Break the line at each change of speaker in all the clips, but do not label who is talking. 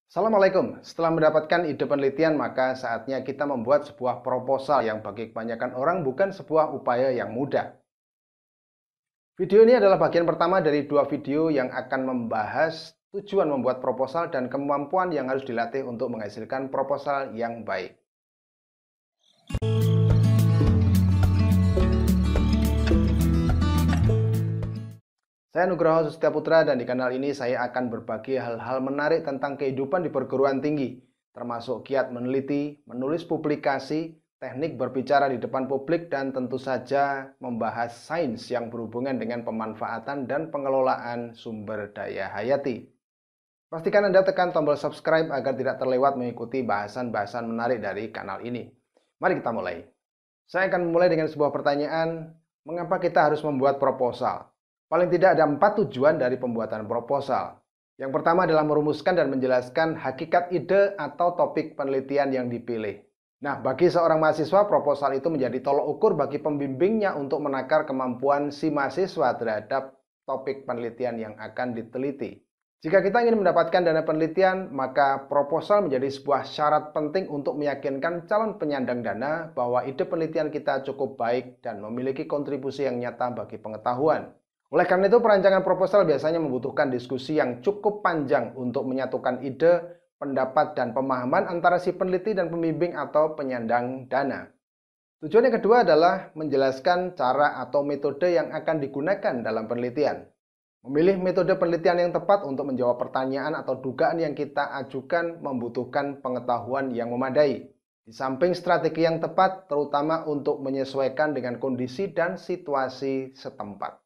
Assalamualaikum. Setelah mendapatkan ide penelitian, maka saatnya kita membuat sebuah proposal yang bagi kebanyakan orang bukan sebuah upaya yang mudah. Video ini adalah bagian pertama dari dua video yang akan membahas tujuan membuat proposal dan kemampuan yang harus dilatih untuk menghasilkan proposal yang baik. Saya Nugroho Sustia Putra dan di kanal ini saya akan berbagi hal-hal menarik tentang kehidupan di perguruan tinggi, termasuk kiat meneliti, menulis publikasi, teknik berbicara di depan publik, dan tentu saja membahas sains yang berhubungan dengan pemanfaatan dan pengelolaan sumber daya hayati. Pastikan Anda tekan tombol subscribe agar tidak terlewat mengikuti bahasan-bahasan menarik dari kanal ini. Mari kita mulai. Saya akan memulai dengan sebuah pertanyaan, mengapa kita harus membuat proposal? Paling tidak ada 4 tujuan dari pembuatan proposal. Yang pertama adalah merumuskan dan menjelaskan hakikat ide atau topik penelitian yang dipilih. Nah, bagi seorang mahasiswa, proposal itu menjadi tolok ukur bagi pembimbingnya untuk menakar kemampuan si mahasiswa terhadap topik penelitian yang akan diteliti. Jika kita ingin mendapatkan dana penelitian, maka proposal menjadi sebuah syarat penting untuk meyakinkan calon penyandang dana bahwa ide penelitian kita cukup baik dan memiliki kontribusi yang nyata bagi pengetahuan. Oleh karena itu, perancangan proposal biasanya membutuhkan diskusi yang cukup panjang untuk menyatukan ide, pendapat, dan pemahaman antara si peneliti dan pembimbing atau penyandang dana. Tujuan yang kedua adalah menjelaskan cara atau metode yang akan digunakan dalam penelitian. Memilih metode penelitian yang tepat untuk menjawab pertanyaan atau dugaan yang kita ajukan membutuhkan pengetahuan yang memadai. Di samping strategi yang tepat, terutama untuk menyesuaikan dengan kondisi dan situasi setempat.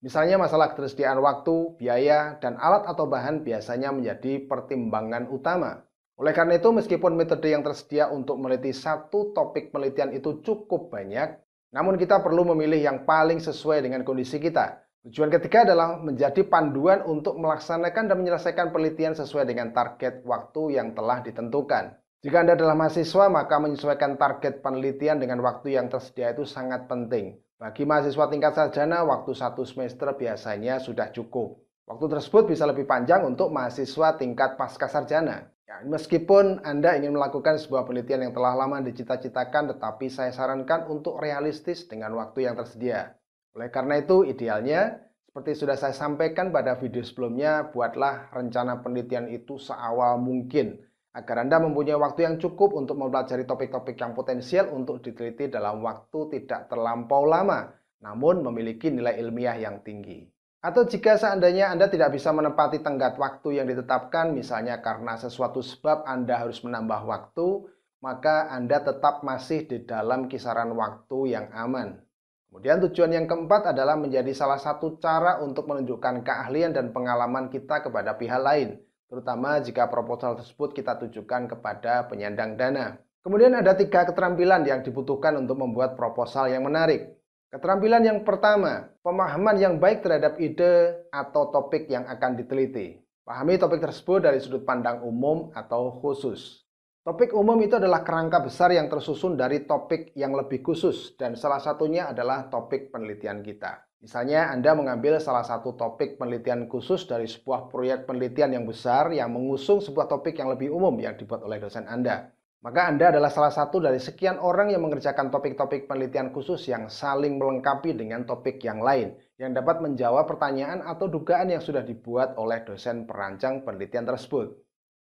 Misalnya masalah ketersediaan waktu, biaya, dan alat atau bahan biasanya menjadi pertimbangan utama. Oleh karena itu, meskipun metode yang tersedia untuk meneliti satu topik penelitian itu cukup banyak, namun kita perlu memilih yang paling sesuai dengan kondisi kita. Tujuan ketiga adalah menjadi panduan untuk melaksanakan dan menyelesaikan penelitian sesuai dengan target waktu yang telah ditentukan. Jika Anda adalah mahasiswa, maka menyesuaikan target penelitian dengan waktu yang tersedia itu sangat penting. Bagi mahasiswa tingkat sarjana, waktu 1 semester biasanya sudah cukup. Waktu tersebut bisa lebih panjang untuk mahasiswa tingkat pasca sarjana. Ya, meskipun Anda ingin melakukan sebuah penelitian yang telah lama dicita-citakan, tetapi saya sarankan untuk realistis dengan waktu yang tersedia. Oleh karena itu, idealnya, seperti sudah saya sampaikan pada video sebelumnya, buatlah rencana penelitian itu seawal mungkin, agar Anda mempunyai waktu yang cukup untuk mempelajari topik-topik yang potensial untuk diteliti dalam waktu tidak terlampau lama, namun memiliki nilai ilmiah yang tinggi. Atau jika seandainya Anda tidak bisa menepati tenggat waktu yang ditetapkan, misalnya karena sesuatu sebab Anda harus menambah waktu, maka Anda tetap masih di dalam kisaran waktu yang aman. Kemudian tujuan yang keempat adalah menjadi salah satu cara untuk menunjukkan keahlian dan pengalaman kita kepada pihak lain, terutama jika proposal tersebut kita tujukan kepada penyandang dana. Kemudian ada 3 keterampilan yang dibutuhkan untuk membuat proposal yang menarik. Keterampilan yang pertama, pemahaman yang baik terhadap ide atau topik yang akan diteliti. Pahami topik tersebut dari sudut pandang umum atau khusus. Topik umum itu adalah kerangka besar yang tersusun dari topik yang lebih khusus, dan salah satunya adalah topik penelitian kita. Misalnya Anda mengambil salah satu topik penelitian khusus dari sebuah proyek penelitian yang besar yang mengusung sebuah topik yang lebih umum yang dibuat oleh dosen Anda. Maka Anda adalah salah satu dari sekian orang yang mengerjakan topik-topik penelitian khusus yang saling melengkapi dengan topik yang lain, yang dapat menjawab pertanyaan atau dugaan yang sudah dibuat oleh dosen perancang penelitian tersebut.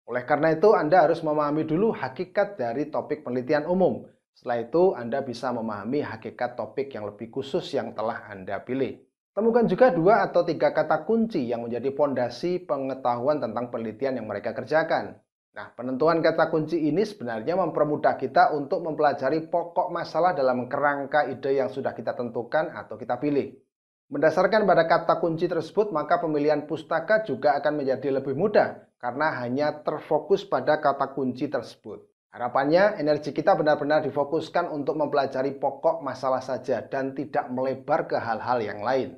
Oleh karena itu, Anda harus memahami dulu hakikat dari topik penelitian umum. Setelah itu, Anda bisa memahami hakikat topik yang lebih khusus yang telah Anda pilih. Temukan juga 2 atau 3 kata kunci yang menjadi fondasi pengetahuan tentang penelitian yang mereka kerjakan. Nah, penentuan kata kunci ini sebenarnya mempermudah kita untuk mempelajari pokok masalah dalam kerangka ide yang sudah kita tentukan atau kita pilih. Berdasarkan pada kata kunci tersebut, maka pemilihan pustaka juga akan menjadi lebih mudah karena hanya terfokus pada kata kunci tersebut. Harapannya, energi kita benar-benar difokuskan untuk mempelajari pokok masalah saja dan tidak melebar ke hal-hal yang lain.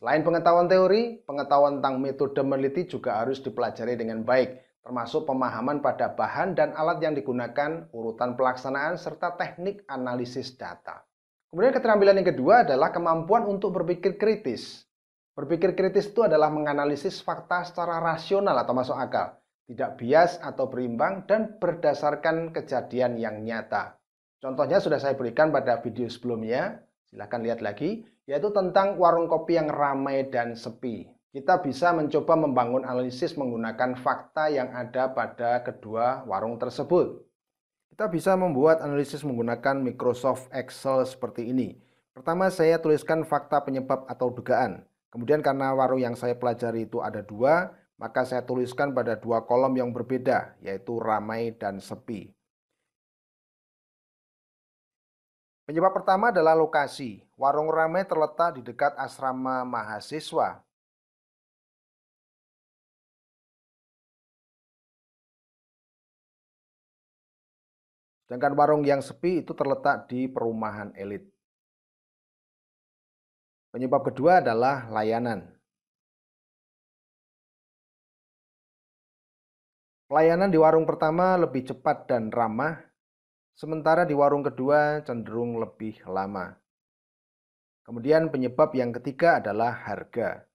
Selain pengetahuan teori, pengetahuan tentang metode meneliti juga harus dipelajari dengan baik, termasuk pemahaman pada bahan dan alat yang digunakan, urutan pelaksanaan, serta teknik analisis data. Kemudian keterampilan yang kedua adalah kemampuan untuk berpikir kritis. Berpikir kritis itu adalah menganalisis fakta secara rasional atau masuk akal. tidak bias atau berimbang, dan berdasarkan kejadian yang nyata. Contohnya sudah saya berikan pada video sebelumnya, silahkan lihat lagi, yaitu tentang warung kopi yang ramai dan sepi. Kita bisa mencoba membangun analisis menggunakan fakta yang ada pada kedua warung tersebut. Kita bisa membuat analisis menggunakan Microsoft Excel seperti ini. Pertama, saya tuliskan fakta penyebab atau dugaan. Kemudian karena warung yang saya pelajari itu ada dua, maka saya tuliskan pada dua kolom yang berbeda, yaitu ramai dan sepi. Penyebab pertama adalah lokasi. Warung ramai terletak di dekat asrama mahasiswa. Sedangkan warung yang sepi itu terletak di perumahan elit. Penyebab kedua adalah layanan. Pelayanan di warung pertama lebih cepat dan ramah, sementara di warung kedua cenderung lebih lama. Kemudian penyebab yang ketiga adalah harga.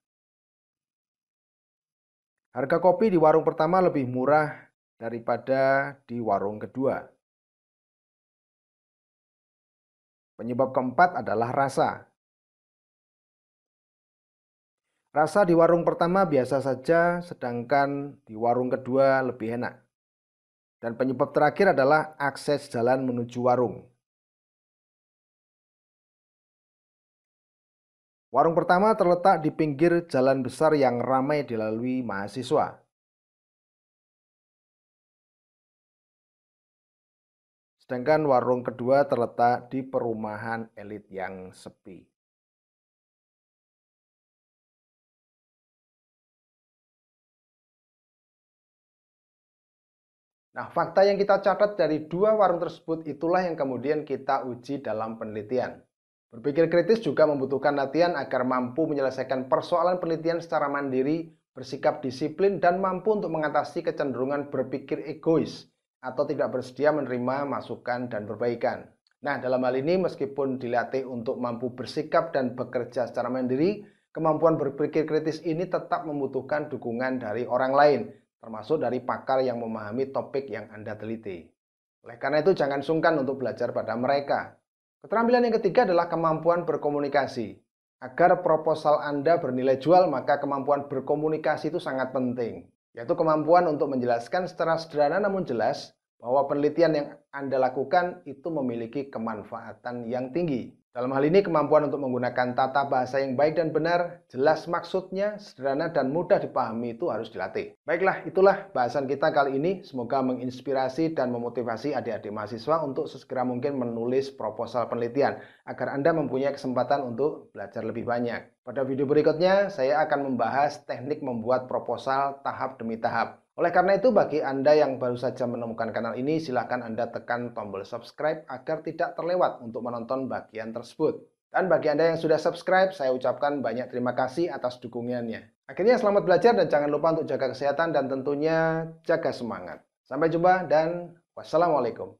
Harga kopi di warung pertama lebih murah daripada di warung kedua. Penyebab keempat adalah rasa. Rasa di warung pertama biasa saja, sedangkan di warung kedua lebih enak. Dan penyebab terakhir adalah akses jalan menuju warung. Warung pertama terletak di pinggir jalan besar yang ramai dilalui mahasiswa. Sedangkan warung kedua terletak di perumahan elit yang sepi. Nah, fakta yang kita catat dari dua warung tersebut itulah yang kemudian kita uji dalam penelitian. Berpikir kritis juga membutuhkan latihan agar mampu menyelesaikan persoalan penelitian secara mandiri, bersikap disiplin, dan mampu untuk mengatasi kecenderungan berpikir egois atau tidak bersedia menerima masukan dan perbaikan. Nah, dalam hal ini meskipun dilatih untuk mampu bersikap dan bekerja secara mandiri, kemampuan berpikir kritis ini tetap membutuhkan dukungan dari orang lain, termasuk dari pakar yang memahami topik yang Anda teliti. Oleh karena itu, jangan sungkan untuk belajar pada mereka. Keterampilan yang ketiga adalah kemampuan berkomunikasi. Agar proposal Anda bernilai jual, maka kemampuan berkomunikasi itu sangat penting, yaitu kemampuan untuk menjelaskan secara sederhana namun jelas bahwa penelitian yang Anda lakukan itu memiliki kemanfaatan yang tinggi. Dalam hal ini, kemampuan untuk menggunakan tata bahasa yang baik dan benar, jelas maksudnya, sederhana dan mudah dipahami itu harus dilatih. Baiklah, itulah bahasan kita kali ini. Semoga menginspirasi dan memotivasi adik-adik mahasiswa untuk sesegera mungkin menulis proposal penelitian, agar Anda mempunyai kesempatan untuk belajar lebih banyak. Pada video berikutnya, saya akan membahas teknik membuat proposal tahap demi tahap. Oleh karena itu, bagi Anda yang baru saja menemukan kanal ini, silahkan Anda tekan tombol subscribe agar tidak terlewat untuk menonton bagian tersebut. Dan bagi Anda yang sudah subscribe, saya ucapkan banyak terima kasih atas dukungannya. Akhirnya selamat belajar dan jangan lupa untuk jaga kesehatan dan tentunya jaga semangat. Sampai jumpa dan wassalamualaikum.